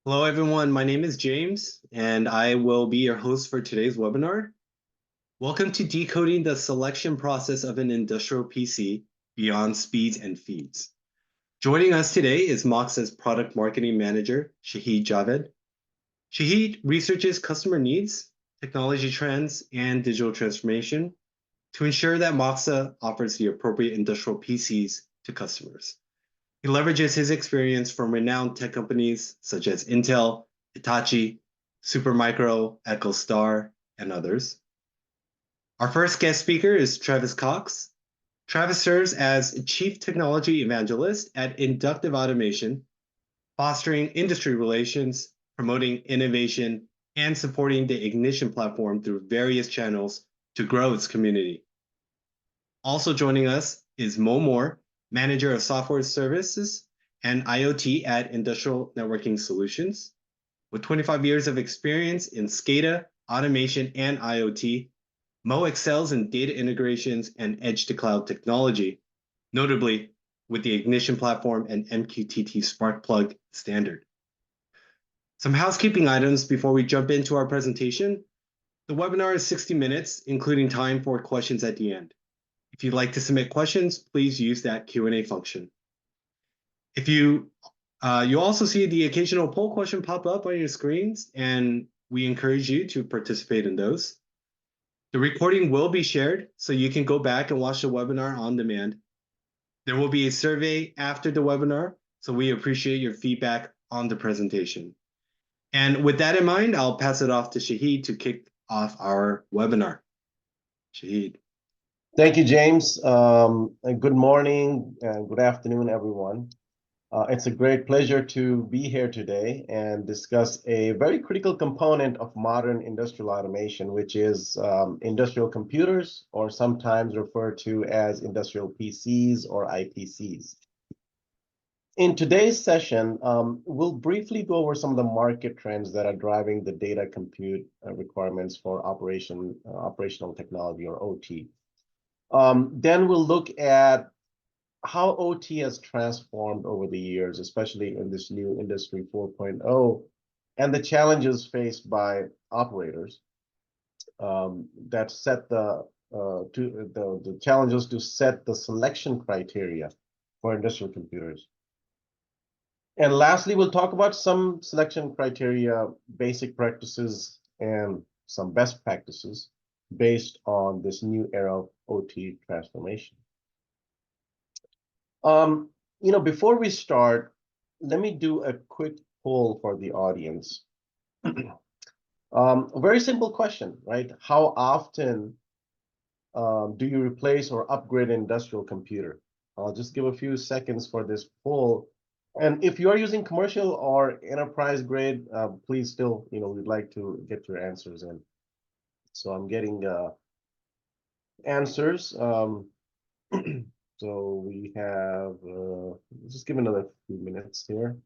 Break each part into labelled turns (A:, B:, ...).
A: Hello, everyone. My name is James, and I will be your host for today's webinar. Welcome to Decoding the Selection Process of an Industrial PC Beyond Speeds and Feeds. Joining us today is Moxa's Product Marketing Manager, Shahid Javed. Shahid researches customer needs, technology trends, and digital transformation to ensure that Moxa offers the appropriate industrial PCs to customers. He leverages his experience from renowned tech companies such as Intel, Hitachi, Supermicro, EchoStar, and others. Our first guest speaker is Travis Cox. Travis serves as Chief Technology Evangelist at Inductive Automation, fostering industry relations, promoting innovation, and supporting the Ignition platform through various channels to grow its community. Also joining us is Mo Moore, Manager of Software Services and IoT at Industrial Networking Solutions. With 25 years of experience in SCADA, automation, and IoT, Mo excels in data integrations and edge-to-cloud technology, notably with the Ignition platform and MQTT Sparkplug standard. Some housekeeping items before we jump into our presentation. The webinar is 60 minutes, including time for questions at the end. If you'd like to submit questions, please use that Q&A function. If you also see the occasional poll question pop up on your screens, and we encourage you to participate in those. The recording will be shared, so you can go back and watch the webinar on demand. There will be a survey after the webinar, so we appreciate your feedback on the presentation. And with that in mind, I'll pass it off to Shahid to kick off our webinar. Shahid.
B: Thank you, James. And good morning and good afternoon, everyone. It's a great pleasure to be here today and discuss a very critical component of modern industrial automation, which is industrial computers, or sometimes referred to as industrial PCs or IPCs. In today's session, we'll briefly go over some of the market trends that are driving the data compute requirements for operational technology, or OT. Then we'll look at how OT has transformed over the years, especially in this new Industry 4.0, and the challenges faced by operators that set the challenges to set the selection criteria for industrial computers. And lastly, we'll talk about some selection criteria, basic practices, and some best practices based on this new era of OT transformation. Before we start, let me do a quick poll for the audience. A very simple question, right? How often do you replace or upgrade an industrial computer? I'll just give a few seconds for this poll. And if you are using commercial or enterprise grade, please still, we'd like to get your answers in. So I'm getting answers. So we have, just give another few minutes here.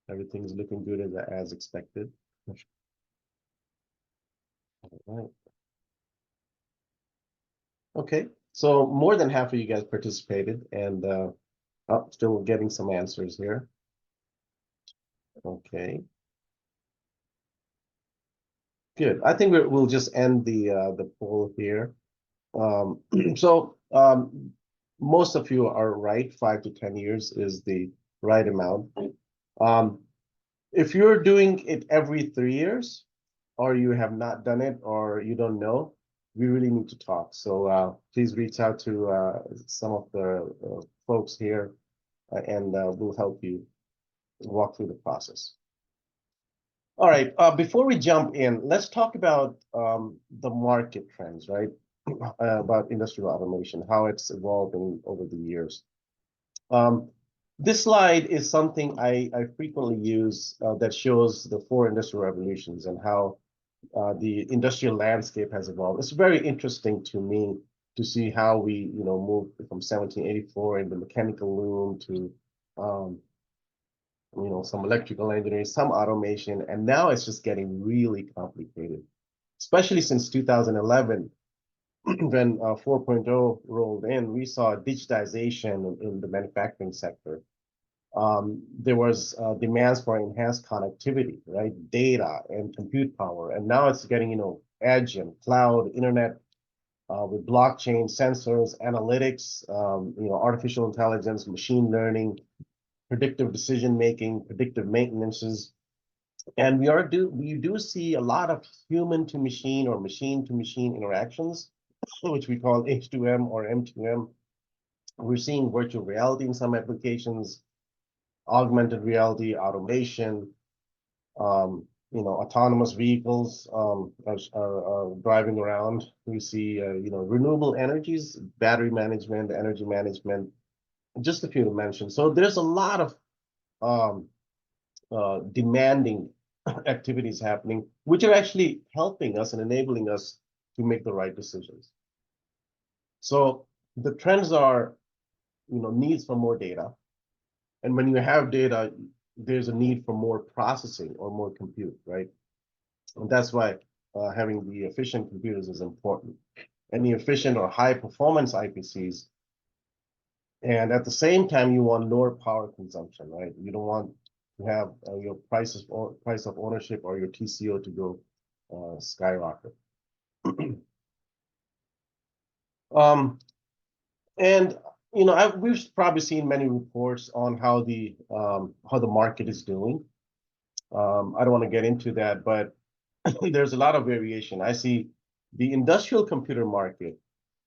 B: Everything's looking good as expected. All right. Okay, so more than half of you guys participated, and still getting some answers here. Okay. Good. I think we'll just end the poll here. Most of you are right. 5 to 10 years is the right amount. If you're doing it every 3 years, or you have not done it, or you don't know, we really need to talk. So please reach out to some of the folks here, and we'll help you walk through the process. All right, before we jump in, let's talk about the market trends, right? About industrial automation, how it's evolving over the years. This slide is something I frequently use that shows the 4 industrial revolutions and how the industrial landscape has evolved. It's very interesting to me to see how we, moved from 1784 in the mechanical loom to some electrical engineering, some automation, and now it's just getting really complicated, especially since 2011, when 4.0 rolled in. We saw digitization in the manufacturing sector. There was demands for enhanced connectivity, right? Data and compute power. And now it's getting, edge and cloud, internet, with blockchain, sensors, analytics, artificial intelligence, machine learning, predictive decision making, predictive maintenances. And we do see a lot of human to machine or machine to machine interactions, which we call H2M or M2M. We're seeing virtual reality in some applications, augmented reality, automation, autonomous vehicles are driving around. We see, renewable energies, battery management, energy management, just a few to mention. So there's a lot of um, demanding activities happening, which are actually helping us and enabling us to make the right decisions. So the trends are, needs for more data. And when you have data, there's a need for more processing or more compute, right? And that's why having the efficient computers is important. And the efficient or high performance IPCs. And at the same time, you want lower power consumption, right? You don't want to have your price of ownership or your TCO to go skyrocket. And we've probably seen many reports on how the market is doing. I don't want to get into that, but there's a lot of variation. I see the industrial computer market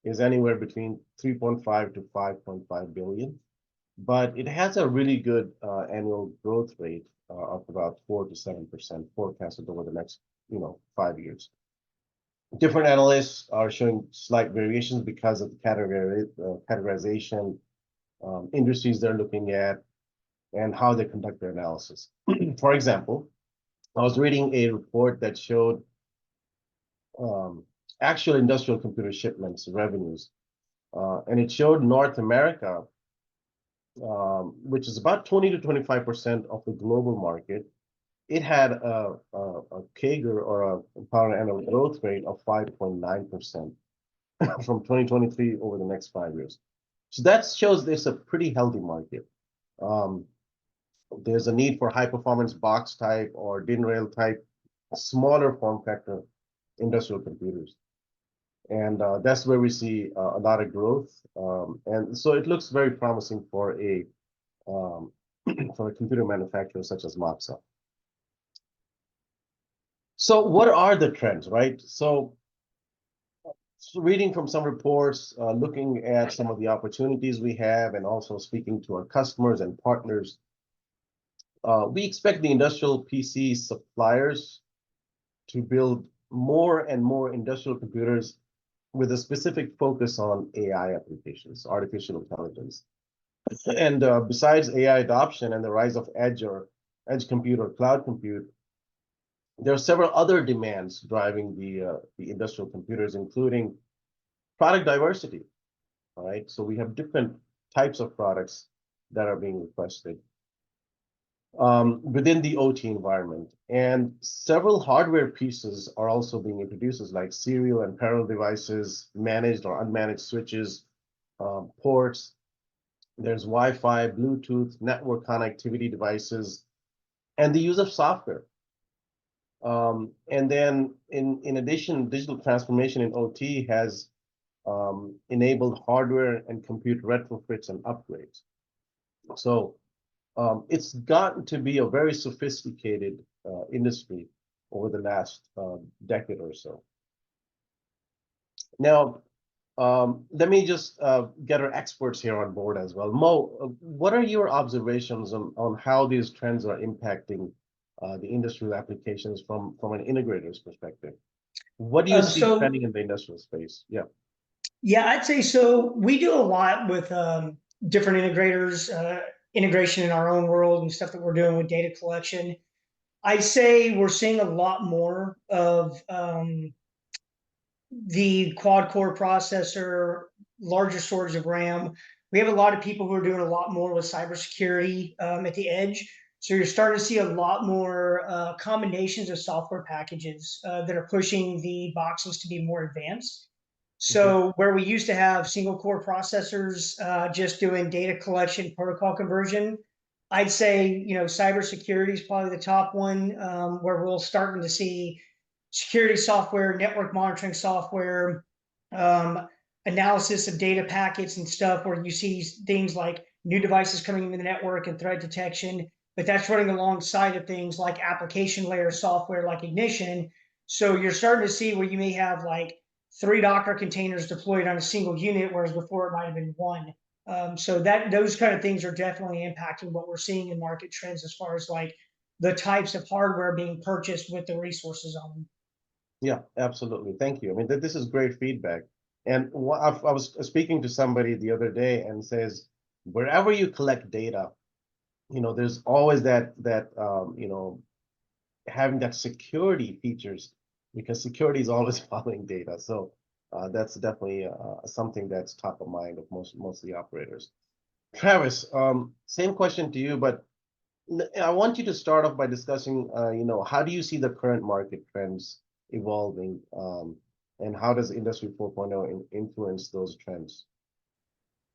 B: is anywhere between 3.5 to 5.5 billion, but it has a really good annual growth rate of about 4 to 7% forecasted over the next 5 years. Different analysts are showing slight variations because of the categorization, industries they're looking at, and how they conduct their analysis. For example, I was reading a report that showed actual industrial computer shipments revenues, and it showed North America, which is about 20 to 25% of the global market. It had a CAGR or a compound annual growth rate of 5.9% from 2023 over the next 5 years. So that shows there's a pretty healthy market. There's a need for high performance box type or DIN rail type, smaller form factor industrial computers. And that's where we see a lot of growth. And so it looks very promising for a computer manufacturer such as Moxa. So what are the trends, right? So reading from some reports, looking at some of the opportunities we have, and also speaking to our customers and partners, we expect the industrial PC suppliers to build more and more industrial computers with a specific focus on AI applications, artificial intelligence. And besides AI adoption and the rise of edge compute or cloud compute, there are several other demands driving the industrial computers, including product diversity. All right, so we have different types of products that are being requested within the OT environment, and several hardware pieces are also being introduced, like serial and parallel devices, managed or unmanaged switches, ports. There's Wi-Fi, Bluetooth, network connectivity devices, and the use of software. And then in addition, digital transformation in OT has enabled hardware and compute retrofits and upgrades. So it's gotten to be a very sophisticated industry over the last decade or so. Now, let me just get our experts here on board as well. Mo, what are your observations on how these trends are impacting the industrial applications from an integrator's perspective? What do you see trending in the industrial space? Yeah.
C: Yeah, I'd say so. We do a lot with different integrators, integration in our own world and stuff that we're doing with data collection. I'd say we're seeing a lot more of the quad core processor, larger storage of RAM. We have a lot of people who are doing a lot more with cybersecurity at the edge. So you're starting to see a lot more combinations of software packages that are pushing the boxes to be more advanced. So where we used to have single core processors just doing data collection protocol conversion, I'd say, cybersecurity is probably the top one, where we're starting to see security software, network monitoring software, um, analysis of data packets and stuff, where you see things like new devices coming into the network and threat detection. But that's running alongside of things like application layer software like Ignition. So you're starting to see where you may have like 3 Docker containers deployed on a single unit, whereas before it might have been one. So that those kind of things are definitely impacting what we're seeing in market trends as far as like the types of hardware being purchased with the resources on them.
B: Yeah, absolutely. Thank you. I mean, this is great feedback. And I was speaking to somebody the other day and says, wherever you collect data, there's always that having that security features, because security is always following data. So that's definitely something that's top of mind of most of the operators. Travis, same question to you, but I want you to start off by discussing, how do you see the current market trends evolving, and how does Industry 4.0 influence those trends?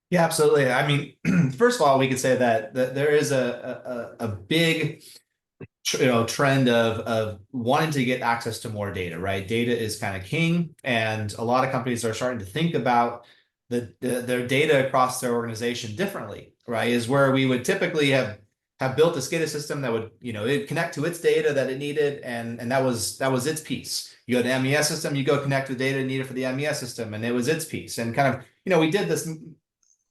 D: Yeah, absolutely. I mean, first of all, we could say that there is a big trend of wanting to get access to more data, right? Data is kind of king, and a lot of companies are starting to think about their data across their organization differently, right? Is where we would typically have built a SCADA system that would, it'd connect to its data that it needed, and that was its piece. You go to the MES system, you go connect to the data needed for the MES system, and it was its piece. And kind of, we did this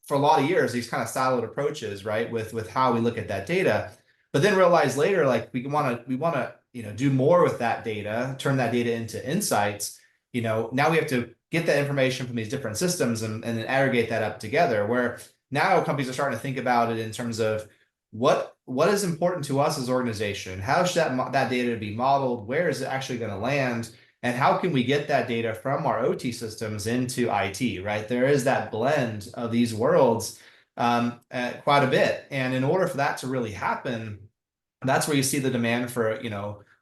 D: for a lot of years, these kind of siloed approaches, right, with how we look at that data. But then realize later, like we want to do more with that data, turn that data into insights. Now we have to get that information from these different systems and then aggregate that up together. Where now companies are starting to think about it in terms of what is important to us as an organization. How should that data be modeled? Where is it actually going to land? And how can we get that data from our OT systems into IT, right? There is that blend of these worlds quite a bit. And in order for that to really happen, that's where you see the demand for,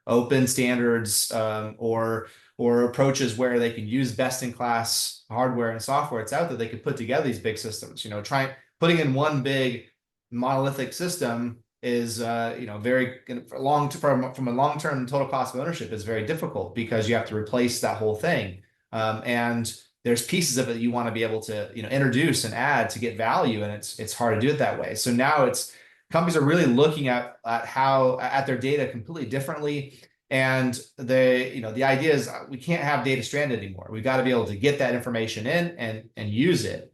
D: open standards, or approaches where they can use best-in-class hardware and software it's out there. They could put together these big systems. Putting in one big monolithic system is very from a long-term total cost of ownership is very difficult, because you have to replace that whole thing, and there's pieces of it you want to be able to introduce and add to get value, and it's hard to do it that way. So now companies are really looking at their data completely differently, and the idea is we can't have data stranded anymore. We've got to be able to get that information in and use it.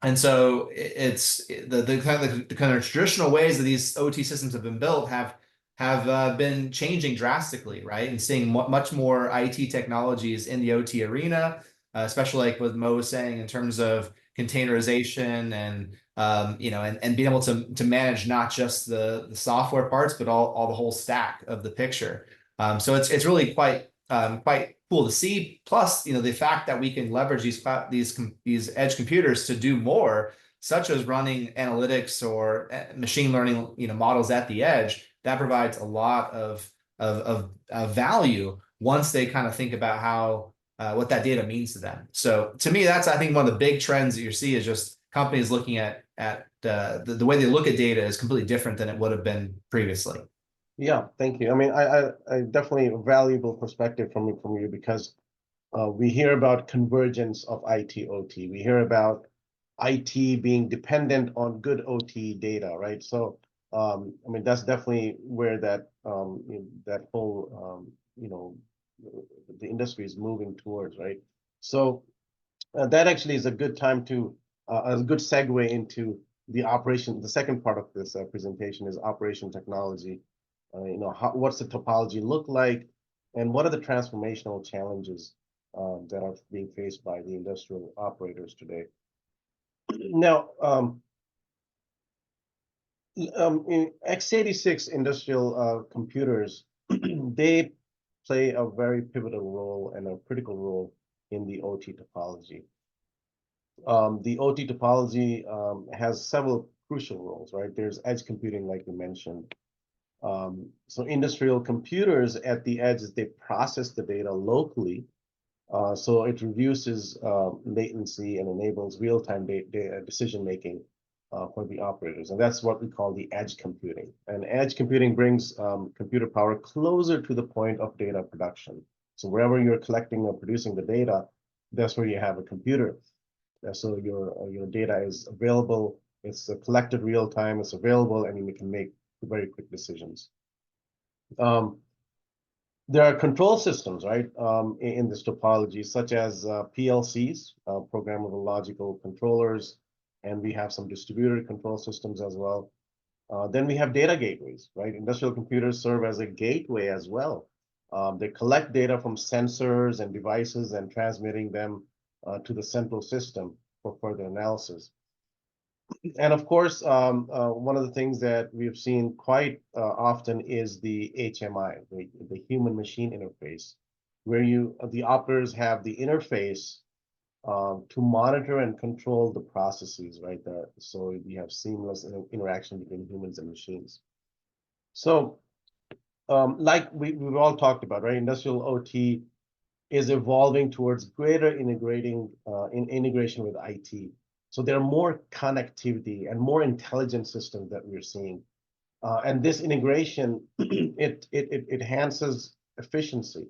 D: And so it's the kind of traditional ways that these OT systems have been built have been changing drastically, right? And seeing much more IT technologies in the OT arena, especially like what Mo was saying in terms of containerization and and being able to manage not just the software parts, but all the whole stack of the picture. So it's really quite cool to see. Plus, the fact that we can leverage these edge computers to do more, such as running analytics or machine learning, models at the edge, that provides a lot of value once they kind of think about how what that data means to them. So to me, that's, I think, one of the big trends that you see is just companies looking at the way they look at data is completely different than it would have been previously.
B: Yeah, thank you. I mean, I definitely a valuable perspective from you, because we hear about convergence of IT OT. We hear about IT being dependent on good OT data, right? So, I mean, that's definitely where that whole the industry is moving towards, right? So that actually is a good time to a good segue into the operation. The second part of this presentation is operation technology. What's the topology look like, and what are the transformational challenges that are being faced by the industrial operators today? Now, in x86 industrial computers, they play a very pivotal role and a critical role in the OT topology. The OT topology has several crucial roles, right? There's edge computing, like you mentioned. So industrial computers at the edge, they process the data locally, so it reduces latency and enables real-time decision making for the operators. And that's what we call the edge computing. And edge computing brings computer power closer to the point of data production. So wherever you're collecting or producing the data, that's where you have a computer. So your data is available, it's collected real time, it's available, and you can make very quick decisions. There are control systems, right, in this topology, such as PLCs, programmable logical controllers, and we have some distributed control systems as well. Then we have data gateways, right? Industrial computers serve as a gateway as well. They collect data from sensors and devices and transmitting them to the central system for further analysis. And of course, one of the things that we've seen quite often is the HMI, the human machine interface, where the operators have the interface to monitor and control the processes, right? So you have seamless interaction between humans and machines. So, like we've all talked about, right? Industrial OT is evolving towards greater integration with IT. So there are more connectivity and more intelligent systems that we're seeing. And this integration, it enhances efficiency,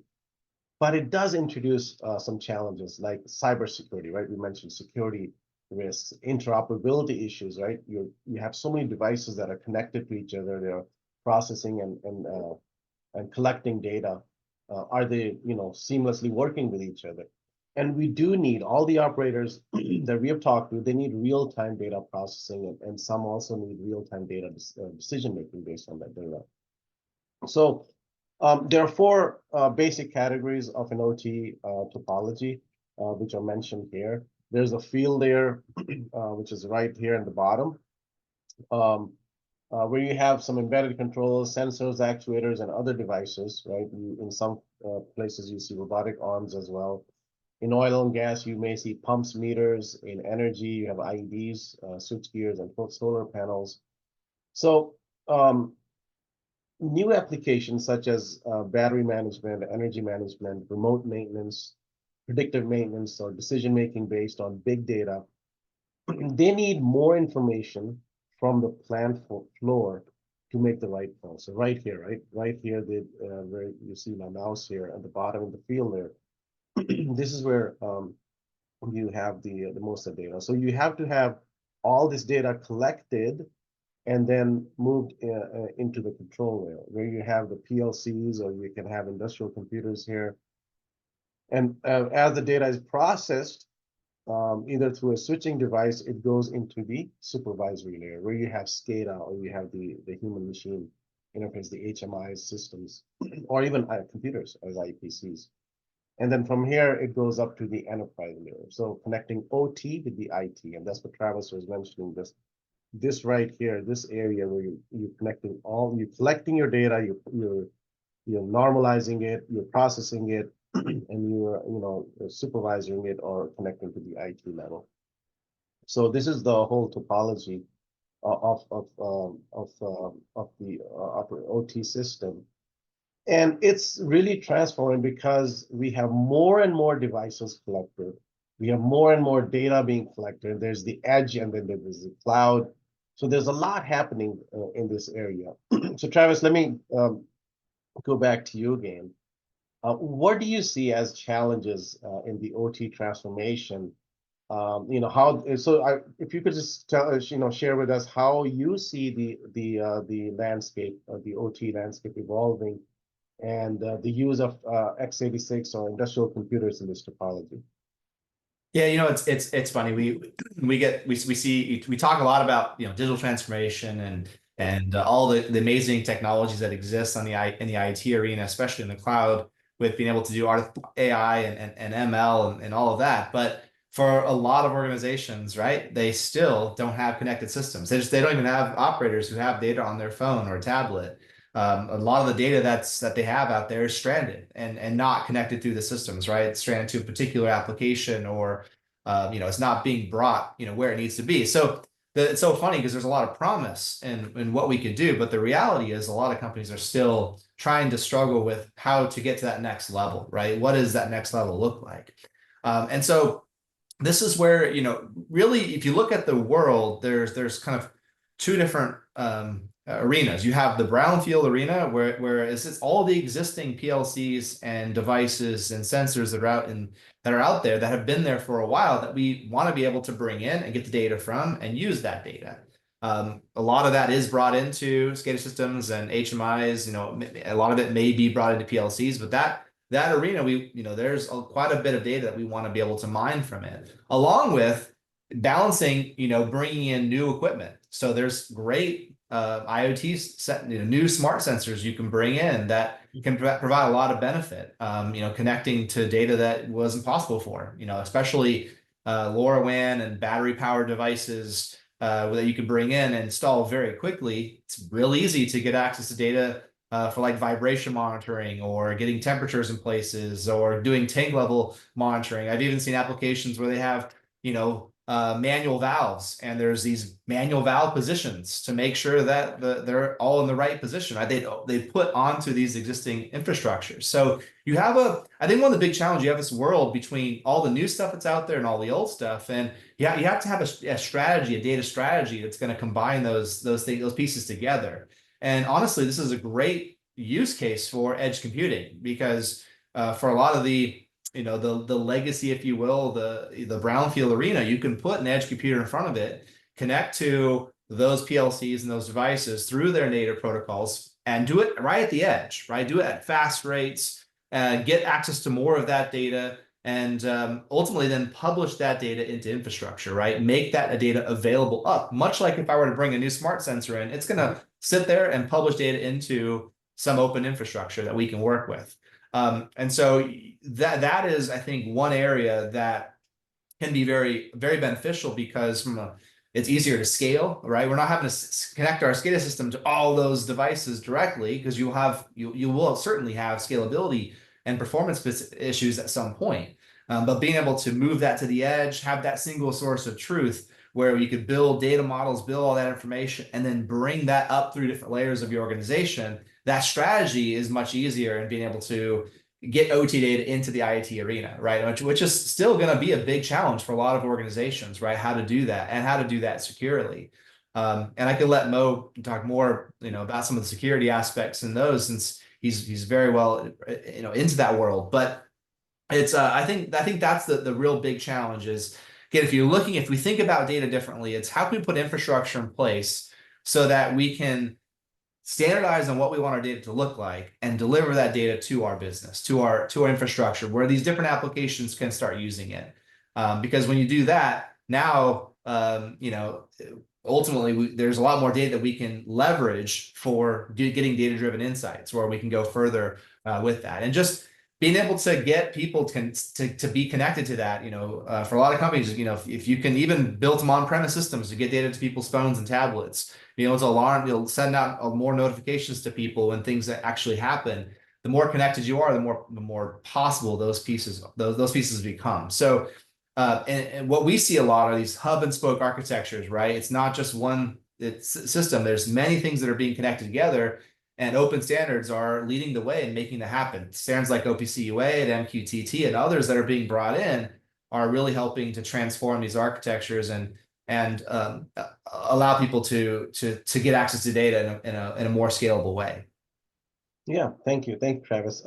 B: but it does introduce some challenges like cybersecurity, right? We mentioned security risks, interoperability issues, right? You have so many devices that are connected to each other. They're processing and collecting data. Are they, seamlessly working with each other? And we do need all the operators that we have talked to. They need real-time data processing, and some also need real-time data decision making based on that data. So there are four basic categories of an OT topology, which are mentioned here. There's a field layer, which is right here in the bottom, where you have some embedded controls, sensors, actuators, and other devices, right? In some places, you see robotic arms as well. In oil and gas, you may see pumps, meters. In energy, you have IEDs, switch gears, and solar panels. So new applications such as battery management, energy management, remote maintenance, predictive maintenance, or decision-making based on big data, they need more information from the plant floor to make the right call. So right here, right here, where you see my mouse here at the bottom of the field there, this is where you have the most of the data. So you have to have all this data collected and then moved into the control layer, where you have the PLCs, or you can have industrial computers here. And as the data is processed, either through a switching device, it goes into the supervisory layer, where you have SCADA, or you have the human machine interface, the HMI systems, or even computers as IPCs. And then from here, it goes up to the enterprise layer. So connecting OT with the IT, and that's what Travis was mentioning, this right here, this area where you're connecting you're collecting your data, you're normalizing it, you're processing it, and you're supervising it or connecting to the IT level. So this is the whole topology of the OT system. And it's really transforming because we have more and more devices collected. We have more and more data being collected. There's the edge, and then there's the cloud. So there's a lot happening in this area. So Travis, let me go back to you again. What do you see as challenges in the OT transformation? If you could just tell us, share with us how you see the landscape, the OT landscape evolving, and the use of x86 or industrial computers in this topology.
D: Yeah, it's funny. We talk a lot about digital transformation and all the amazing technologies that exist in the IT arena, especially in the cloud, with being able to do AI and ML and all of that. But for a lot of organizations, right, they still don't have connected systems. They don't even have operators who have data on their phone or tablet. A lot of the data that they have out there is stranded and not connected through the systems, right? It's stranded to a particular application, or it's not being brought where it needs to be. So it's so funny because there's a lot of promise in what we could do, but the reality is a lot of companies are still trying to struggle with how to get to that next level, right? What does that next level look like? And so this is where, really, if you look at the world, there's kind of two different arenas. You have the brownfield arena where it's all the existing PLCs and devices and sensors that are out there that have been there for a while that we want to be able to bring in and get the data from and use that data. A lot of that is brought into SCADA systems and HMIs. A lot of it may be brought into PLCs, but that arena, there's quite a bit of data that we want to be able to mine from it, along with balancing, bringing in new equipment. So there's great IoT new smart sensors you can bring in that can provide a lot of benefit. Connecting to data that wasn't possible for, especially LoRaWAN and battery powered devices that you can bring in and install very quickly. It's real easy to get access to data for like vibration monitoring or getting temperatures in places or doing tank level monitoring. I've even seen applications where they have, manual valves, and there's these manual valve positions to make sure that they're all in the right position. Right? They put onto these existing infrastructures. So you have I think one of the big challenges, you have this world between all the new stuff that's out there and all the old stuff. And you have to have a strategy, a data strategy that's going to combine those pieces together. And honestly, this is a great use case for edge computing because for a lot of the legacy, if you will, the brownfield arena, you can put an edge computer in front of it, connect to those PLCs and those devices through their native protocols, and do it right at the edge, right? Do it at fast rates, get access to more of that data, and ultimately then publish that data into infrastructure, right? Make that data available up, much like if I were to bring a new smart sensor in, it's going to sit there and publish data into some open infrastructure that we can work with. And so that is, I think, one area that can be very, very beneficial because it's easier to scale, right? We're not having to connect our SCADA system to all those devices directly because you will certainly have scalability and performance issues at some point. But being able to move that to the edge, have that single source of truth where you could build data models, build all that information, and then bring that up through different layers of your organization, that strategy is much easier in being able to get OT data into the IoT arena, right? Which is still going to be a big challenge for a lot of organizations, right? How to do that and how to do that securely. And I could let Mo talk more, about some of the security aspects in those, since he's very well, into that world. But it's I think that's the real big challenge is, again, if we think about data differently, it's how can we put infrastructure in place so that we can standardize on what we want our data to look like and deliver that data to our business, to our infrastructure, where these different applications can start using it. Because when you do that, now, ultimately, there's a lot more data that we can leverage for getting data-driven insights, where we can go further with that. And just being able to get people to be connected to that, for a lot of companies, if you can even build some on-premise systems to get data to people's phones and tablets, it's alarm, you'll send out more notifications to people when things that actually happen. The more connected you are, the more possible those pieces become. So, and what we see a lot are these hub and spoke architectures, right? It's not just one system. There's many things that are being connected together. And open standards are leading the way and making that happen. Standards like OPC UA and MQTT and others that are being brought in are really helping to transform these architectures and allow people to get access to data in a more scalable way.
B: Yeah, thank you, Travis.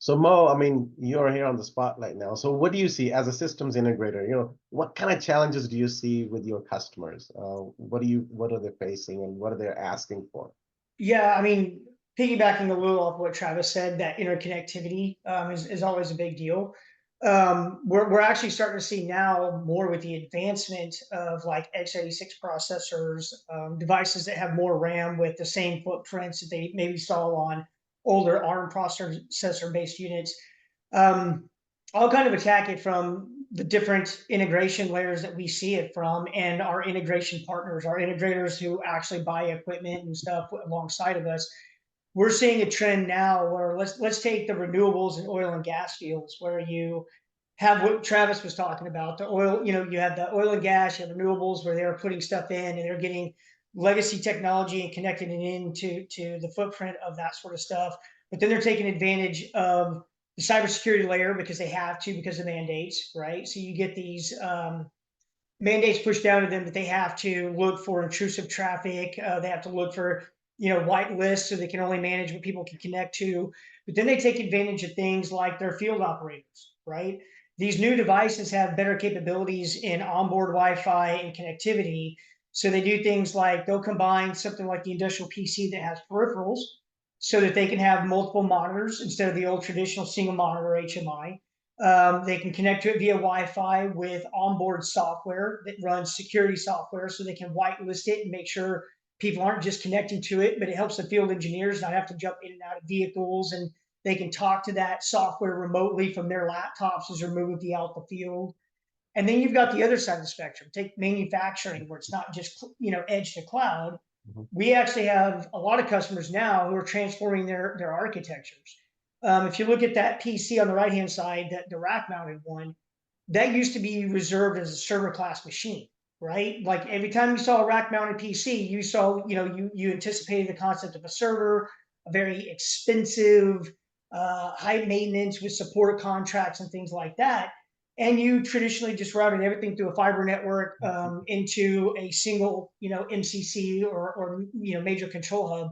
B: So Mo, I mean, you're here on the spotlight now. So what do you see as a systems integrator? What kind of challenges do you see with your customers? What are they facing and what are they asking for?
C: Yeah, I mean, piggybacking a little off what Travis said, that interconnectivity is always a big deal. We're actually starting to see now more with the advancement of like x86 processors, devices that have more RAM with the same footprints that they maybe saw on older ARM processor-based units. I'll kind of attack it from the different integration layers that we see it from, and our integration partners, our integrators who actually buy equipment and stuff alongside of us. We're seeing a trend now where let's take the renewables and oil and gas fields, where you have what Travis was talking about, the oil, you have the oil and gas, you have renewables where they're putting stuff in and they're getting legacy technology and connecting it into the footprint of that sort of stuff. But then they're taking advantage of the cybersecurity layer because they have to, because of mandates, right? So you get these mandates pushed down to them that they have to look for intrusive traffic. They have to look for, white lists so they can only manage what people can connect to. But then they take advantage of things like their field operators, right? These new devices have better capabilities in onboard Wi-Fi and connectivity. So they do things like they'll combine something like the industrial PC that has peripherals so that they can have multiple monitors instead of the old traditional single monitor HMI. They can connect to it via Wi-Fi with onboard software that runs security software, so they can whitelist it and make sure people aren't just connecting to it, but it helps the field engineers not have to jump in and out of vehicles, and they can talk to that software remotely from their laptops as they're moving out the field. And then you've got the other side of the spectrum. Take manufacturing, where it's not just edge to cloud. We actually have a lot of customers now who are transforming their architectures. If you look at that PC on the right hand side, the rack mounted one, that used to be reserved as a server class machine, right? Like every time you saw a rack mounted PC, you saw, you anticipated the concept of a server, a very expensive, high maintenance with support contracts and things like that. And you traditionally just routed everything through a fiber network into a single, MCC or major control hub.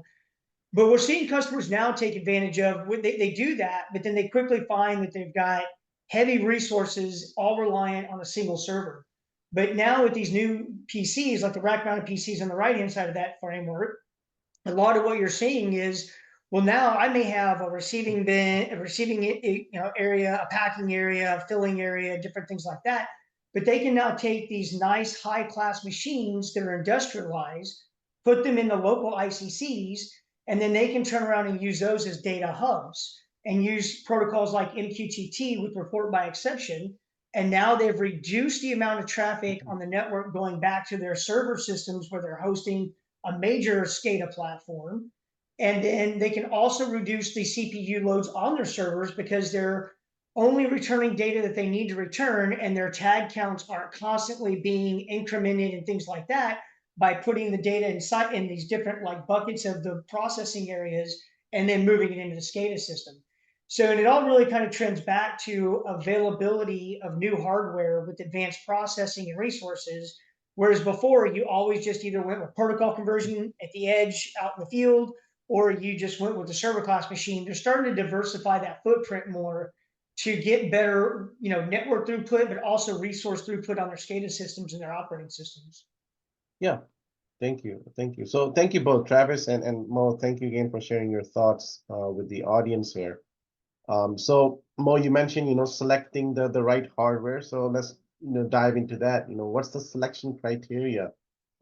C: But we're seeing customers now take advantage of, they do that, but then they quickly find that they've got heavy resources all reliant on a single server. But now with these new PCs, like the rack mounted PCs on the right hand side of that framework, a lot of what you're seeing is, well, now I may have a receiving bin, a receiving area, a packing area, a filling area, different things like that. But they can now take these nice high class machines that are industrialized, put them in the local ICCs, and then they can turn around and use those as data hubs and use protocols like MQTT with report by exception. And now they've reduced the amount of traffic on the network going back to their server systems where they're hosting a major SCADA platform. And then they can also reduce the CPU loads on their servers because they're only returning data that they need to return, and their tag counts aren't constantly being incremented and things like that by putting the data inside in these different buckets of the processing areas and then moving it into the SCADA system. So, and it all really kind of trends back to availability of new hardware with advanced processing and resources. Whereas before, you always just either went with protocol conversion at the edge out in the field, or you just went with the server class machine. They're starting to diversify that footprint more to get better, network throughput, but also resource throughput on their SCADA systems and their operating systems.
B: Yeah, thank you. Thank you. So thank you both, Travis and Mo. Thank you again for sharing your thoughts with the audience here. So Mo, you mentioned, selecting the right hardware. So let's, dive into that. What's the selection criteria?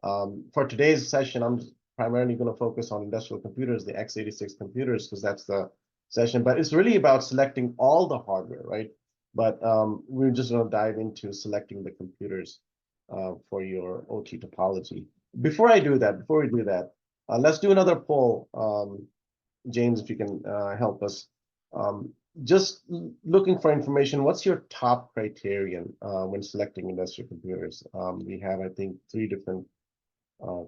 B: For today's session, I'm primarily going to focus on industrial computers, the x86 computers, because that's the session. But it's really about selecting all the hardware, right? But we're just going to dive into selecting the computers for your OT topology. Before we do that, let's do another poll. James, if you can help us. Just looking for information, what's your top criterion when selecting industrial computers? We have, I think, 3 different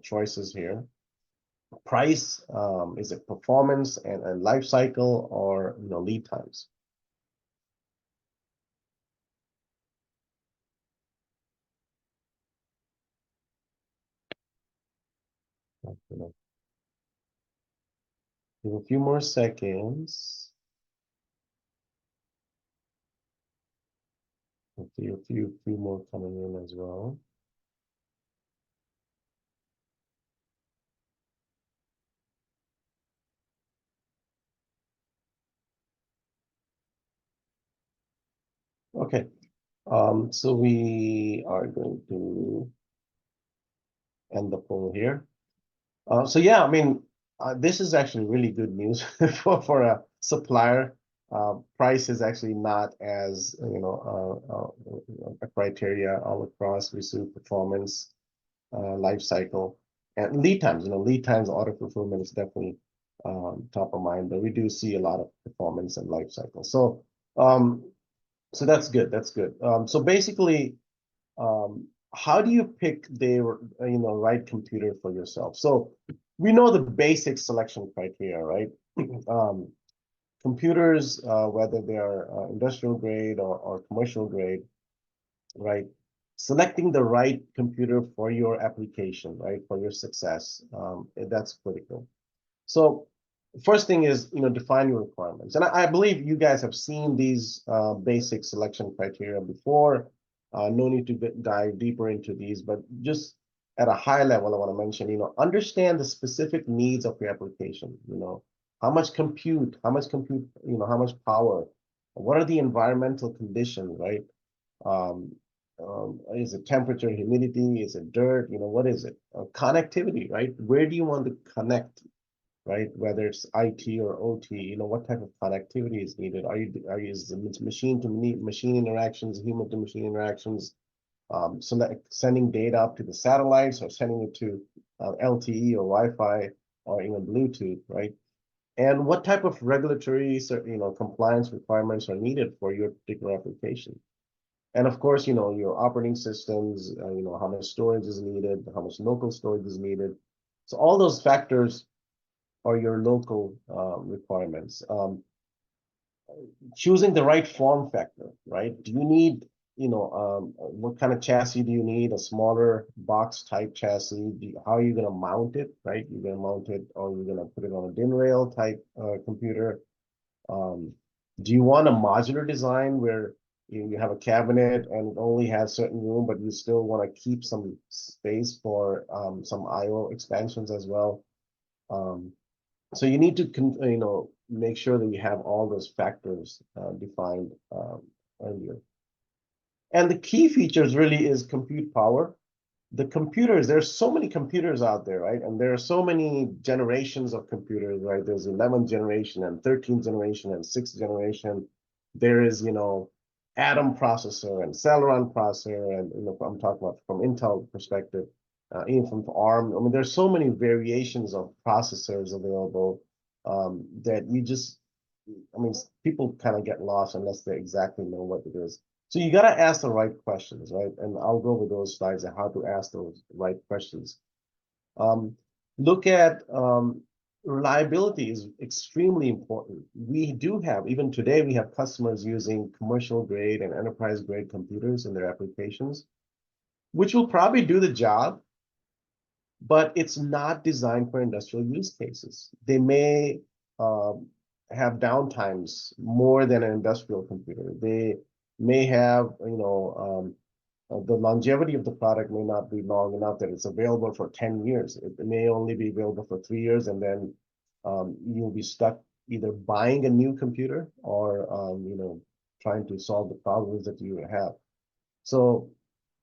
B: choices here. Price, is it performance and life cycle, or lead times? Give a few more seconds. A few more coming in as well. Okay, so we are going to end the poll here. So yeah, I mean, this is actually really good news for a supplier. Price is actually not as a criteria all across. We see performance, life cycle, and lead times. Lead times, auto fulfillment is definitely top of mind, but we do see a lot of performance and life cycle. So so that's good. That's good. So basically, how do you pick the right computer for yourself? So we know the basic selection criteria, right? computers, whether they are industrial grade or commercial grade, right? Selecting the right computer for your application, right, for your success, that's critical. So first thing is, define your requirements. And I believe you guys have seen these basic selection criteria before. No need to dive deeper into these, but just at a high level, I want to mention, understand the specific needs of your application. How much compute, how much power, what are the environmental conditions, right? Is it temperature, humidity? Is it dirt? What is it? Connectivity, right? Where do you want to connect, right? Whether it's IT or OT, what type of connectivity is needed? Is it machine to machine interactions, human to machine interactions? Sending data up to the satellites or sending it to LTE or Wi-Fi or even Bluetooth, right? And what type of regulatory, compliance requirements are needed for your particular application? And of course, your operating systems, how much storage is needed, how much local storage is needed. So all those factors are your local requirements. Choosing the right form factor, right? Do you need, what kind of chassis do you need? A smaller box type chassis? How are you going to mount it, right? You're going to mount it, or you're going to put it on a DIN rail type computer. Do you want a modular design where you have a cabinet and it only has certain room, but you still want to keep some space for some I/O expansions as well? So you need to make sure that you have all those factors defined earlier. And the key features really is compute power. The computers, there's so many computers out there, right? And there are so many generations of computers, right? There's 11th generation and 13th generation and 6th generation. There is, Atom processor and Celeron processor, and I'm talking about from Intel perspective, even from ARM. I mean, there's so many variations of processors available that people kind of get lost unless they exactly know what it is. So you got to ask the right questions, right? And I'll go over those slides and how to ask those right questions. Look at reliability is extremely important. We do have, even today, we have customers using commercial grade and enterprise grade computers in their applications, which will probably do the job, but it's not designed for industrial use cases. They may have downtimes more than an industrial computer. They may have, the longevity of the product may not be long enough that it's available for 10 years. It may only be available for 3 years, and then you'll be stuck either buying a new computer or, trying to solve the problems that you have. So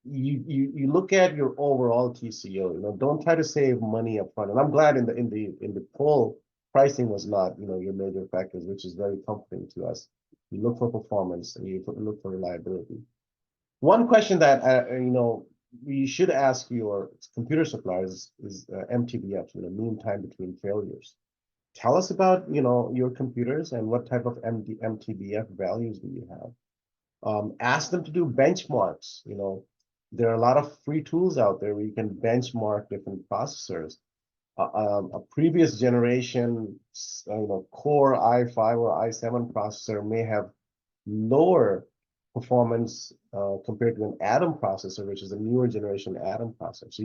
B: you look at your overall TCO. Don't try to save money up front. And I'm glad in the poll, pricing was not your major factors, which is very comforting to us. You look for performance and you look for reliability. One question that you should ask your computer suppliers is MTBF, mean time between failures. Tell us about your computers and what type of MTBF values do you have. Ask them to do benchmarks. There are a lot of free tools out there where you can benchmark different processors. A previous generation, Core i5 or i7 processor may have lower performance compared to an Atom processor, which is a newer generation Atom processor. So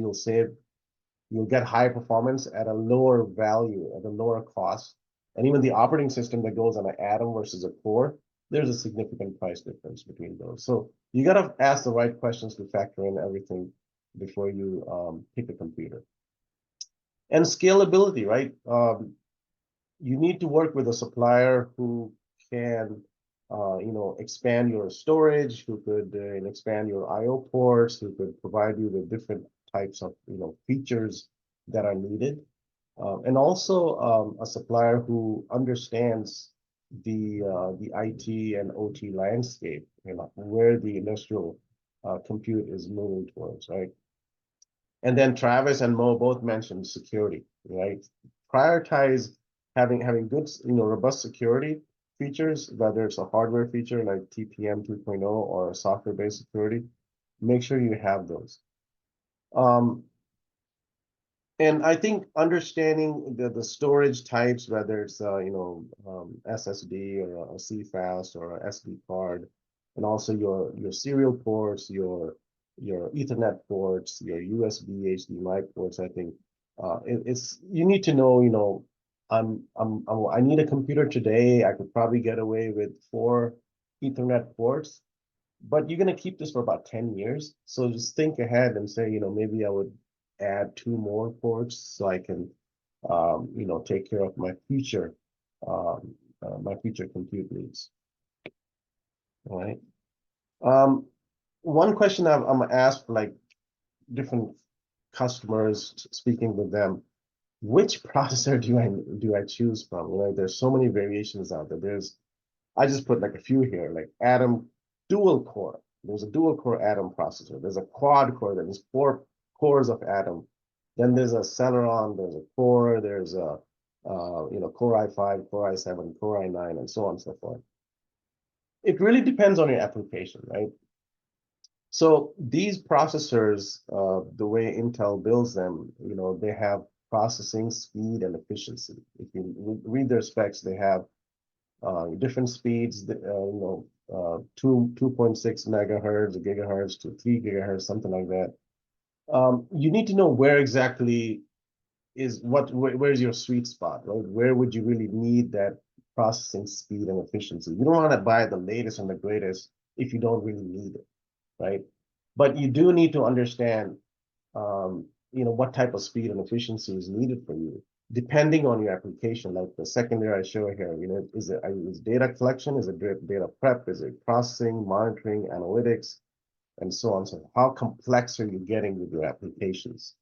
B: you'll get higher performance at a lower value, at a lower cost. And even the operating system that goes on an Atom versus a Core, there's a significant price difference between those. So you got to ask the right questions to factor in everything before you pick a computer. And scalability, right? You need to work with a supplier who can expand your storage, who could expand your I/O ports, who could provide you with different types of features that are needed, and also a supplier who understands the IT and OT landscape, where the industrial compute is moving towards, right? And then Travis and Mo both mentioned security, right? Prioritize having good, robust security features, whether it's a hardware feature like TPM 2.0 or a software-based security. Make sure you have those. And I think understanding the storage types, whether it's SSD or a CFast or a SD card, and also your serial ports, your Ethernet ports, your USB HDMI ports, I think it's you need to know, I need a computer today. I could probably get away with 4 Ethernet ports, but you're going to keep this for about 10 years. So just think ahead and say, maybe I would add 2 more ports so I can, take care of my future compute needs. All right. One question I'm asked, like different customers speaking with them, which processor do I choose from? There's so many variations out there. I just put like a few here, like Atom dual core. There's a dual core Atom processor. There's a quad core that is 4 cores of Atom. Then there's a Celeron, there's a Core, there's a Core i5, Core i7, Core i9, and so on and so forth. It really depends on your application, right? So these processors, the way Intel builds them, they have processing speed and efficiency. If you read their specs, they have different speeds, 2.6 megahertz, gigahertz to 3 gigahertz, something like that. You need to know where exactly where's your sweet spot, right? Where would you really need that processing speed and efficiency? You don't want to buy the latest and the greatest if you don't really need it, right? But you do need to understand, what type of speed and efficiency is needed for you, depending on your application. Like the secondary I show here, is data collection, is it data prep, is it processing, monitoring, analytics, and so on. So how complex are you getting with your applications?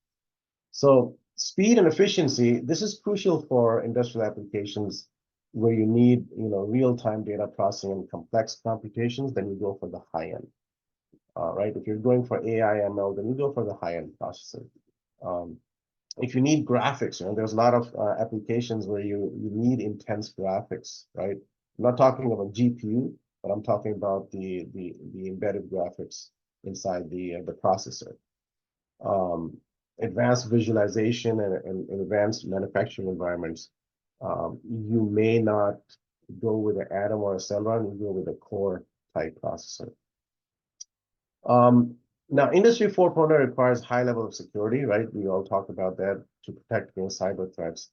B: So speed and efficiency, this is crucial for industrial applications where you need, real-time data processing and complex computations. Then you go for the high end, right? If you're going for AI ML, then you go for the high-end processor. If you need graphics, there's a lot of applications where you need intense graphics, right? I'm not talking about GPU, but I'm talking about the embedded graphics inside the processor. Advanced visualization and advanced manufacturing environments, you may not go with an Atom or a Celeron, you go with a Core type processor. Now, Industry 4.0 requires high level of security, right? We all talk about that to protect against cyber threats.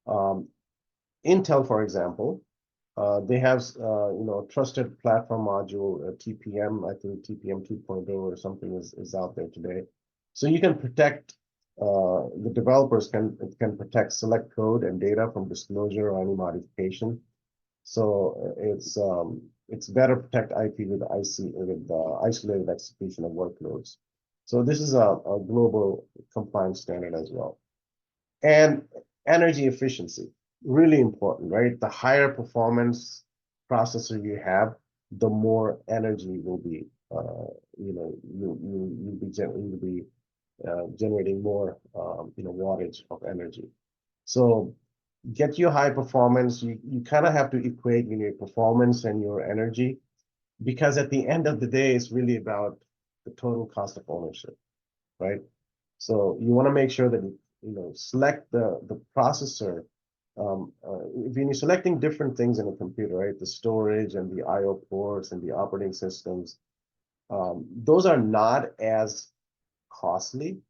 B: Intel, for example, they have, trusted platform module, TPM, I think TPM 2.0 or something is out there today. So you can protect, the developers can protect select code and data from disclosure or any modification. So it's better protect IP with isolated execution of workloads. So this is a global compliance standard as well. And energy efficiency, really important, right? The higher performance processor you have, the more energy will be, you'll be generating more, wattage of energy. So get your high performance. You kind of have to equate your performance and your energy, because at the end of the day, it's really about the total cost of ownership, right? So you want to make sure that select the processor. If you're selecting different things in a computer, right? The storage and the I/O ports and the operating systems, those are not as costly.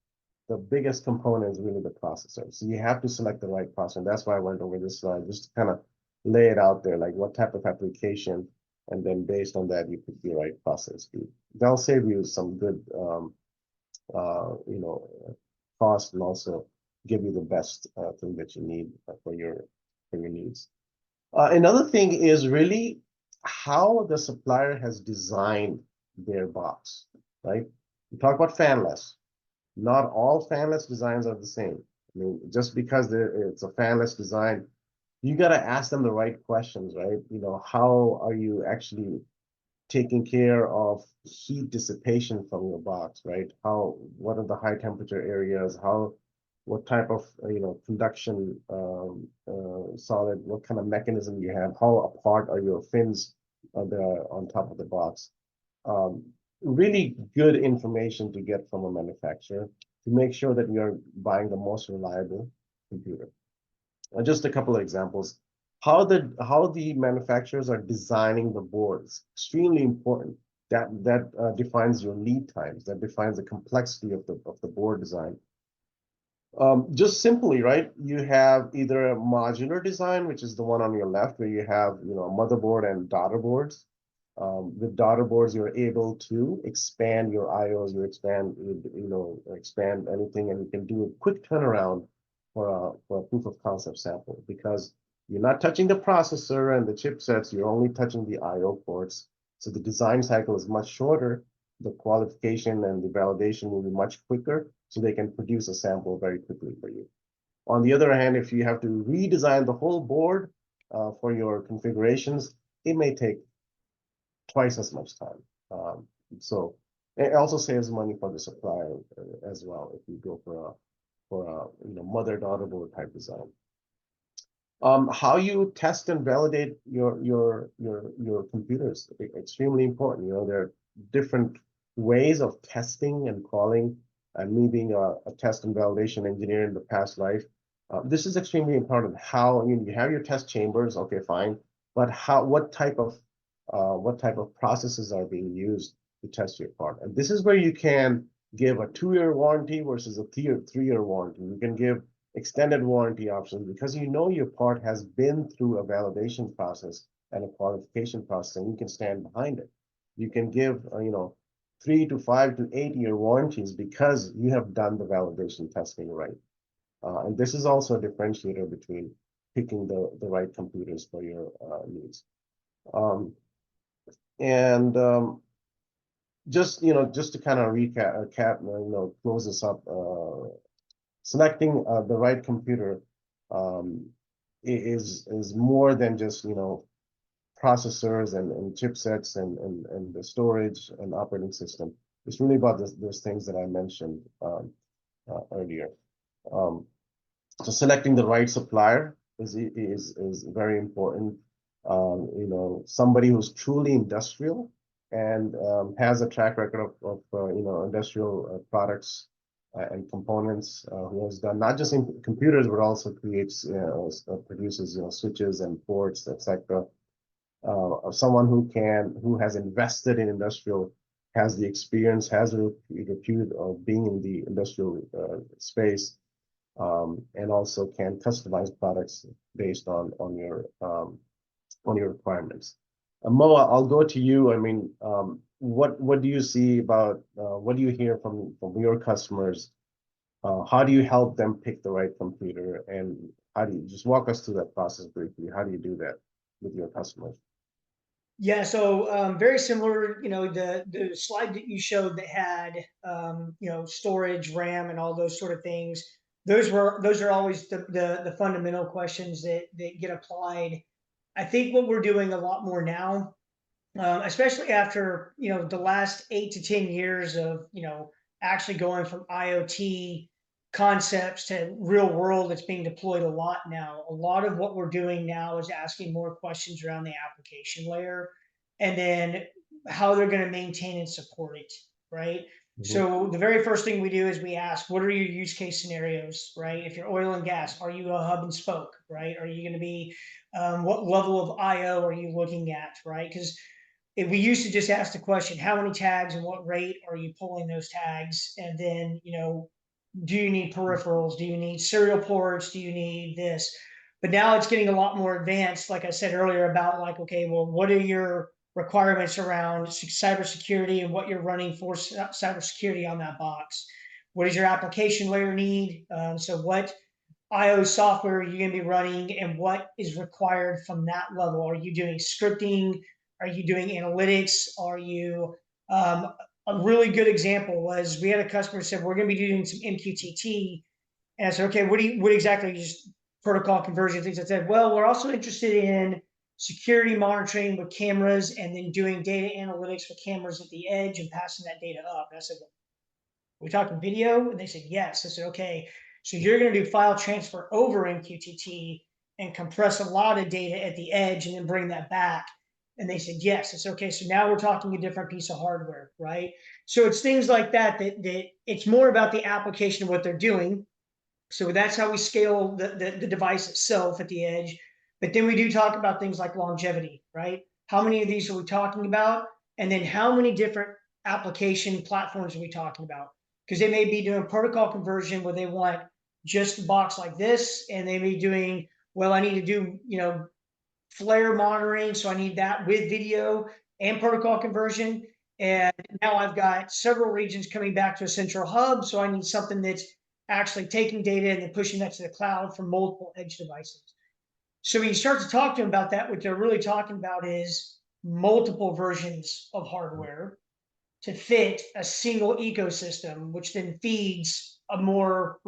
B: The biggest component is really the processor. So you have to select the right processor. That's why I went over this slide, just to kind of lay it out there, like what type of application, and then based on that, you pick the right process speed. That'll save you some good, cost, and also give you the best thing that you need for your needs. Another thing is really how the supplier has designed their box, right? We talk about fanless. Not all fanless designs are the same. I mean, just because it's a fanless design, you got to ask them the right questions, right? How are you actually taking care of heat dissipation from your box, right? What are the high temperature areas? What type of, conduction solid, what kind of mechanism you have? How apart are your fins on top of the box? Really good information to get from a manufacturer. to make sure that you're buying the most reliable computer. Just a couple of examples. How the manufacturers are designing the boards, extremely important. That defines your lead times. That defines the complexity of the board design. Just simply, right? You have either a modular design, which is the one on your left, where you have a motherboard and daughter boards. With daughter boards, you're able to expand your IOs, expand anything, and you can do a quick turnaround for a proof of concept sample, because you're not touching the processor and the chipsets, you're only touching the IO ports. So the design cycle is much shorter. The qualification and the validation will be much quicker, so they can produce a sample very quickly for you. On the other hand, if you have to redesign the whole board for your configurations, it may take twice as much time. So it also saves money for the supplier as well if you go for a mother-daughter board type design. How you test and validate your computers, extremely important. There are different ways of testing and calling, and me being a test and validation engineer in the past life, this is extremely important. How you have your test chambers, okay, fine, but what type of processes are being used to test your part? And this is where you can give a 2-year warranty versus a 3-year warranty. You can give extended warranty options because your part has been through a validation process and a qualification process, and you can stand behind it. You can give 3 to 5 to 8-year warranties because you have done the validation testing right. And this is also a differentiator between picking the right computers for your needs. Just to kind of recap, close this up. Selecting the right computer is more than just processors and chipsets and the storage and operating system. It's really about those things that I mentioned earlier. So selecting the right supplier is very important. Somebody who's truly industrial and has a track record of industrial products and components, who has done not just in computers but also produces switches and ports, etc. Someone who has invested in industrial, has the experience, has a repute of being in the industrial space, and also can customize products based on your requirements. Moa, I'll go to you. I mean, what do you see about what do you hear from your customers? How do you help them pick the right computer, and how do you just walk us through that process briefly? How do you do that with your customers?
C: Yeah, so very similar. The slide that you showed that had storage, RAM, and all those sort of things. Those are always the fundamental questions that get applied. I think what we're doing a lot more now, especially after the last 8 to 10 years of actually going from IoT concepts to real world, it's being deployed a lot now. A lot of what we're doing now is asking more questions around the application layer, and then how they're going to maintain and support it, right? So the very first thing we do is we ask, what are your use case scenarios, right? If you're oil and gas, are you a hub and spoke, right? Are you going to be, what level of IO are you looking at, right? Because we used to just ask the question, how many tags and what rate are you pulling those tags? And then, do you need peripherals? Do you need serial ports? Do you need this? But now it's getting a lot more advanced, like I said earlier, about okay, well, what are your requirements around cybersecurity and what you're running for cybersecurity on that box? What does your application layer need? So what IO software are you going to be running, and what is required from that level? Are you doing scripting? Are you doing analytics? Are you a really good example was we had a customer who said, we're going to be doing some MQTT. And I said, okay, what exactly just protocol conversion things? I said, well, we're also interested in security monitoring with cameras and then doing data analytics with cameras at the edge and passing that data up. And I said, well, are we talking video? And they said, yes. I said, okay, so you're going to do file transfer over MQTT and compress a lot of data at the edge and then bring that back. And they said, yes. It's okay. So now we're talking a different piece of hardware, right? So it's things like that, that it's more about the application of what they're doing. So that's how we scale the device itself at the edge. But then we do talk about things like longevity, right? How many of these are we talking about? And then how many different application platforms are we talking about? Because they may be doing protocol conversion where they want just a box like this, and they may be doing, well, I need to do, flare monitoring, so I need that with video and protocol conversion. And now I've got several regions coming back to a central hub, so I need something that's actually taking data and then pushing that to the cloud from multiple edge devices. So when you start to talk to them about that, what they're really talking about is multiple versions of hardware to fit a single ecosystem, which then feeds a more,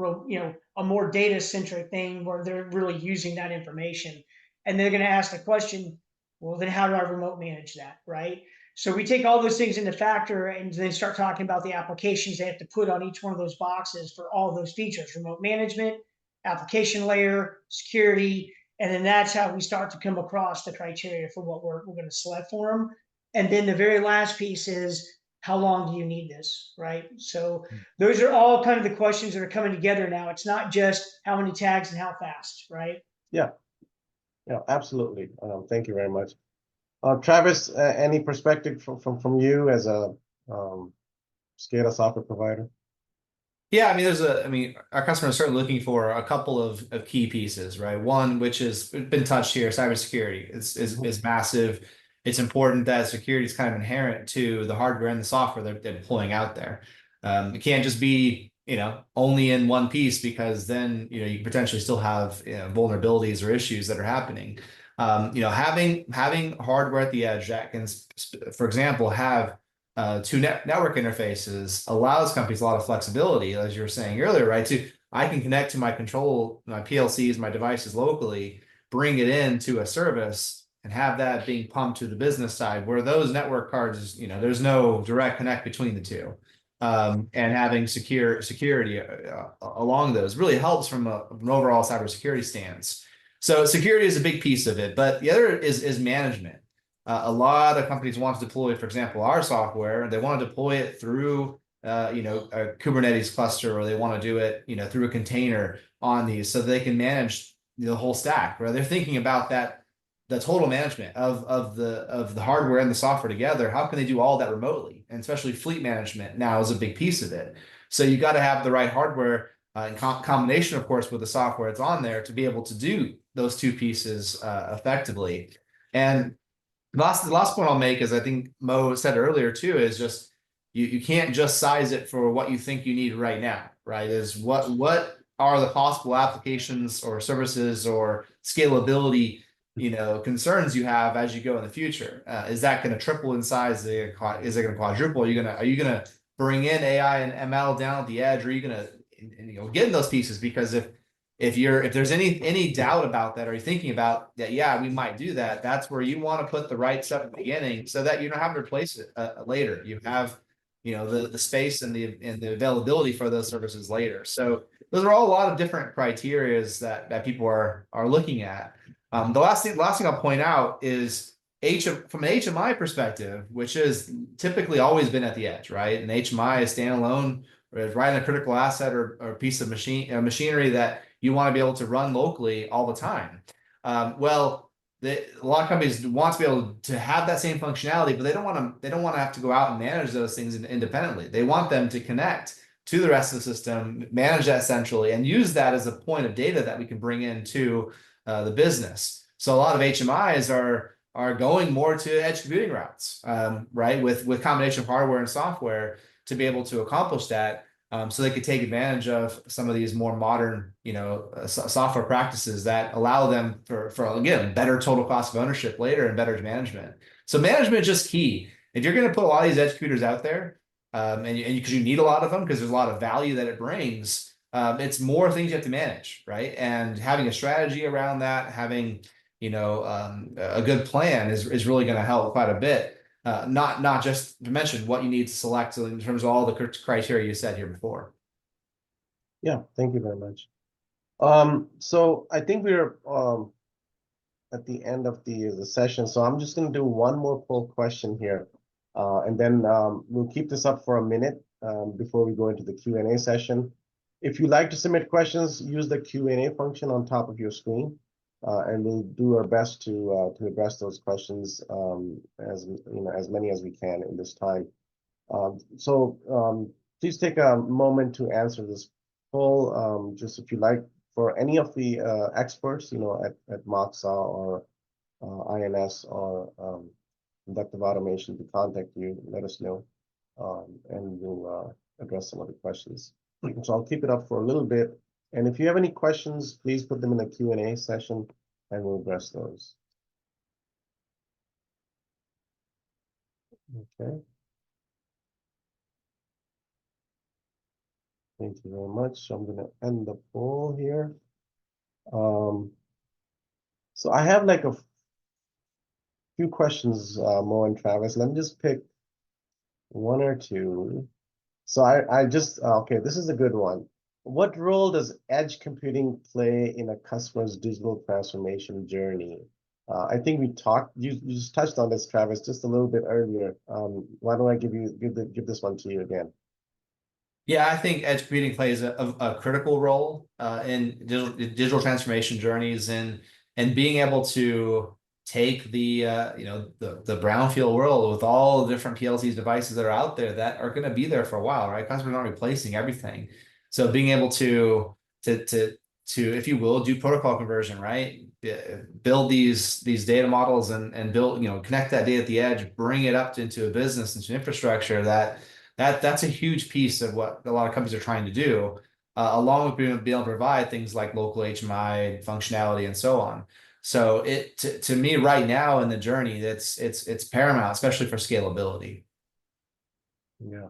C: a more data centric thing where they're really using that information. And they're going to ask the question, well, then how do I remote manage that, right? So we take all those things into factor and then start talking about the applications they have to put on each one of those boxes for all those features: remote management, application layer, security. And then that's how we start to come across the criteria for what we're going to select for them. And then the very last piece is, how long do you need this, right? So those are all kind of the questions that are coming together now. It's not just how many tags and how fast, right?
B: Yeah, absolutely. Thank you very much. Travis, any perspective from you as a SCADA software provider?
D: Yeah, I mean, our customers are looking for a couple of key pieces, right? One, which has been touched here, cybersecurity is massive. It's important that security is kind of inherent to the hardware and the software they're deploying out there. It can't just be, only in one piece, because then, you can potentially still have vulnerabilities or issues that are happening. Having hardware at the edge that can, for example, have two network interfaces allows companies a lot of flexibility, as you were saying earlier, right? I can connect to my PLCs, my devices locally, bring it into a service, and have that being pumped to the business side, where those network cards, there's no direct connect between the two. And having security along those really helps from an overall cybersecurity stance. So security is a big piece of it, but the other is management. A lot of companies want to deploy, for example, our software. They want to deploy it through, a Kubernetes cluster, or they want to do it, through a container on these, so they can manage the whole stack. Right? They're thinking about the total management of the hardware and the software together. How can they do all that remotely? And especially fleet management now is a big piece of it. So you got to have the right hardware in combination, of course, with the software that's on there to be able to do those two pieces effectively. And the last point I'll make is, I think Mo said earlier too, is just you can't just size it for what you think you need right now, right? Is what are the possible applications or services or scalability concerns you have as you go in the future? Is that going to triple in size? Is it going to quadruple? Are you going to bring in AI and ML down at the edge? Or are you going to get in those pieces? Because if there's any doubt about that, or you're thinking about that, yeah, we might do that, that's where you want to put the right stuff at the beginning, so that you don't have to replace it later. You have the space and the availability for those services later. So those are all a lot of different criterias that people are looking at. The last thing I'll point out is from an HMI perspective, which has typically always been at the edge, right? And HMI is standalone, or is right in a critical asset or a piece of machinery that you want to be able to run locally all the time. A lot of companies want to be able to have that same functionality, but they don't want to have to go out and manage those things independently. They want them to connect to the rest of the system, manage that centrally, and use that as a point of data that we can bring into the business. So a lot of HMIs are going more to edge computing routes, right? With combination of hardware and software to be able to accomplish that, so they could take advantage of some of these more modern, software practices that allow them for again, better total cost of ownership later and better management. So management is just key. If you're going to put a lot of these edge computers out there, and because you need a lot of them, because there's a lot of value that it brings, it's more things you have to manage, right? And having a strategy around that, having a good plan is really going to help quite a bit. Not just to mention what you need to select in terms of all the criteria you said here before.
B: Yeah, thank you very much. So I think we're at the end of the session, so I'm just going to do one more poll question here, and then we'll keep this up for a minute before we go into the Q&A session. If you like to submit questions, use the Q&A function on top of your screen, and we'll do our best to address those questions as many as we can in this time. Please take a moment to answer this poll. Just if you like, for any of the experts, at Moxa or INS or Inductive Automation to contact you, let us know, and we'll address some of the questions. So I'll keep it up for a little bit. And if you have any questions, please put them in the Q&A session and we'll address those. Okay. Thank you very much. So I'm going to end the poll here. So I have like a few questions, Mo and Travis. Let me just pick one or two. So I just, okay, this is a good one. What role does edge computing play in a customer's digital transformation journey? I think you just touched on this, Travis, just a little bit earlier. Why don't I give this one to you again?
D: Yeah, I think edge computing plays a critical role in digital transformation journeys, and being able to take the brownfield world with all the different PLCs devices that are out there that are going to be there for a while, right? Customers aren't replacing everything, so being able to if you will, do protocol conversion, right? Build these data models and build, connect that data at the edge, bring it up into a business, into infrastructure. That's a huge piece of what a lot of companies are trying to do, along with being able to provide things like local HMI functionality and so on. So to me right now in the journey, it's paramount, especially for scalability.
B: Yeah.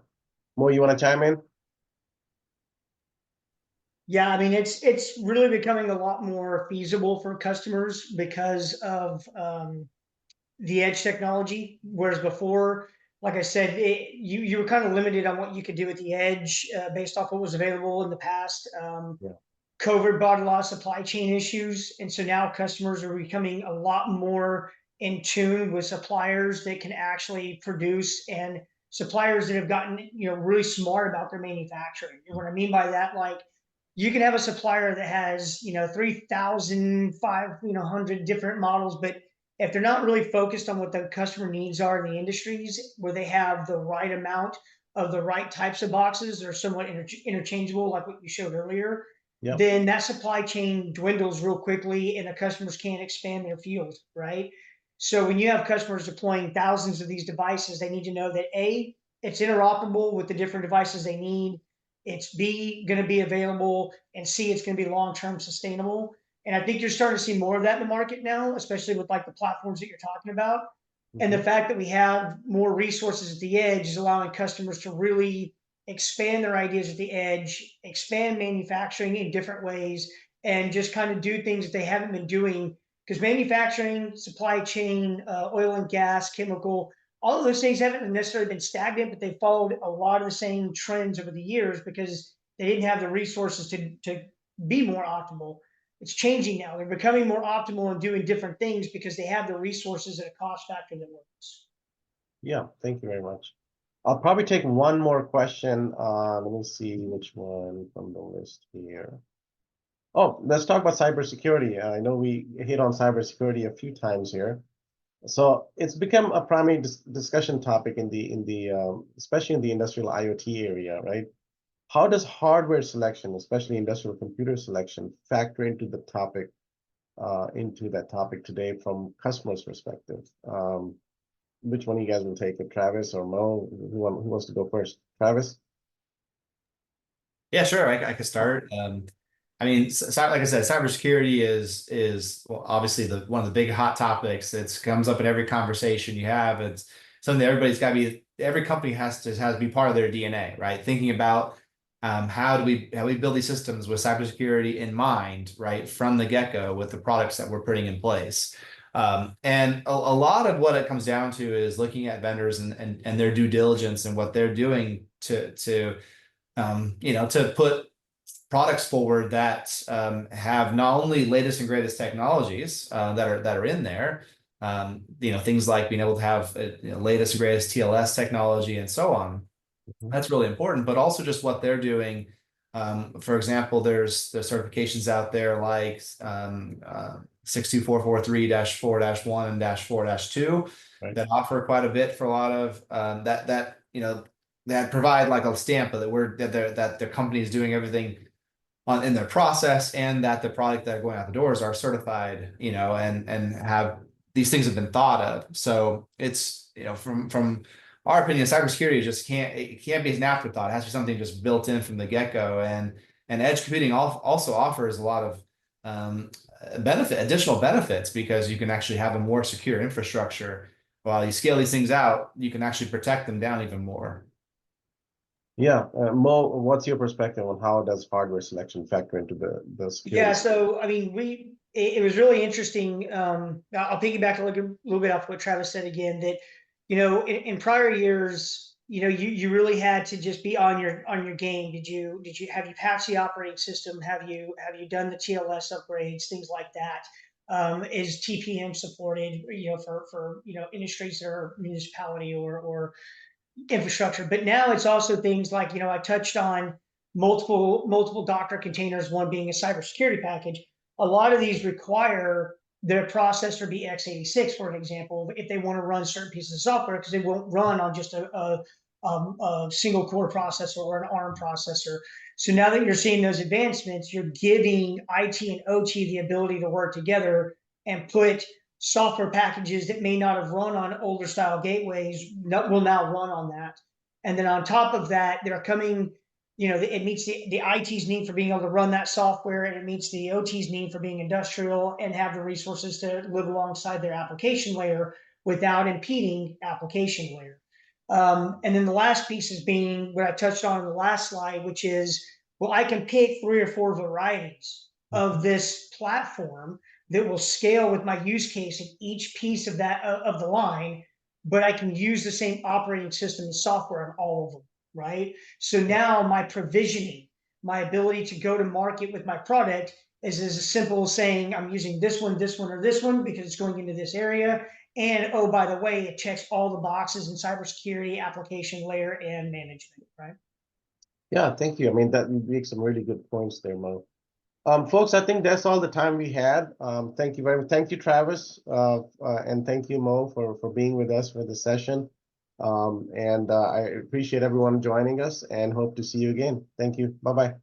B: Mo, you want to chime in?
C: Yeah, I mean, it's really becoming a lot more feasible for customers because of the edge technology. Whereas before, like I said, you were kind of limited on what you could do at the edge based off what was available in the past.
B: Yeah.
C: COVID brought a lot of supply chain issues, and so now customers are becoming a lot more in tune with suppliers that can actually produce, and suppliers that have gotten really smart about their manufacturing. And what I mean by that, like, you can have a supplier that has 3,500 different models, but if they're not really focused on what the customer needs are in the industries where they have the right amount of the right types of boxes that are somewhat interchangeable, like what you showed earlier,
B: Yep.
C: then that supply chain dwindles real quickly and the customers can't expand their field, right? So when you have customers deploying thousands of these devices, they need to know that A, it's interoperable with the different devices they need. It's B, going to be available, and C, it's going to be long-term sustainable. And I think you're starting to see more of that in the market now, especially with like the platforms that you're talking about. And the fact that we have more resources at the edge is allowing customers to really expand their ideas at the edge, expand manufacturing in different ways, and just kind of do things that they haven't been doing. Because manufacturing, supply chain, oil and gas, chemical, all of those things haven't necessarily been stagnant, but they followed a lot of the same trends over the years because they didn't have the resources to be more optimal. It's changing now. They're becoming more optimal and doing different things because they have the resources at a cost factor that works.
B: Yeah, thank you very much. I'll probably take one more question. Let me see which one from the list here. Oh, let's talk about cybersecurity. I know we hit on cybersecurity a few times here. So it's become a primary discussion topic in the especially in the industrial IoT area, right? How does hardware selection, especially industrial computer selection, factor into the topic, into that topic today from customers' perspective? Which one of you guys will take it, Travis or Mo? Who wants to go first? Travis?
D: Yeah, sure. I could start. I mean, like I said, cybersecurity is well, obviously one of the big hot topics. It comes up in every conversation you have. It's something that every company has to be part of their DNA, right? Thinking about how do we build these systems with cybersecurity in mind, right, from the get-go with the products that we're putting in place. And a lot of what it comes down to is looking at vendors and their due diligence and what they're doing to put products forward that have not only latest and greatest technologies that are in there, things like being able to have latest and greatest TLS technology and so on. That's really important, but also just what they're doing. For example, there's certifications out there like 62443-4-1 and -4-2 that offer quite a bit for a lot of that provide like a stamp that their company is doing everything in their process, and that the product that are going out the doors are certified, and have these things have been thought of. So it's, from our opinion, cybersecurity just can't be an afterthought. It has to be something just built in from the get-go. And edge computing also offers a lot of additional benefits, because you can actually have a more secure infrastructure. While you scale these things out, you can actually protect them down even more.
B: Yeah, Mo, what's your perspective on how does hardware selection factor into the security?
C: Yeah, so I mean, it was really interesting. I'll piggyback a little bit off what Travis said again, that in prior years, you really had to just be on your game. Have you patched the operating system? Have you done the TLS upgrades, things like that? Is TPM supported, for industries that are municipality or infrastructure? But now it's also things like, I touched on multiple Docker containers, one being a cybersecurity package. A lot of these require their processor be x86, for an example, if they want to run certain pieces of software, because they won't run on just a single core processor or an ARM processor. So now that you're seeing those advancements, you're giving IT and OT the ability to work together and put software packages that may not have run on older style gateways will now run on that. And then on top of that, they're coming, it meets the IT's need for being able to run that software, and it meets the OT's need for being industrial and have the resources to live alongside their application layer without impeding application layer. And then the last piece is being what I touched on in the last slide, which is, well, I can pick 3 or 4 varieties of this platform that will scale with my use case in each piece of the line, but I can use the same operating system and software on all of them, right? So now my provisioning, my ability to go to market with my product is as simple as saying, I'm using this one, or this one, because it's going into this area. And oh, by the way, it checks all the boxes in cybersecurity, application layer, and management, right?
B: Yeah, thank you. I mean, that makes some really good points there, Mo. Folks, I think that's all the time we had. Thank you very much. Thank you, Travis, and thank you, Mo, for being with us for the session. I appreciate everyone joining us and hope to see you again. Thank you. Bye-bye.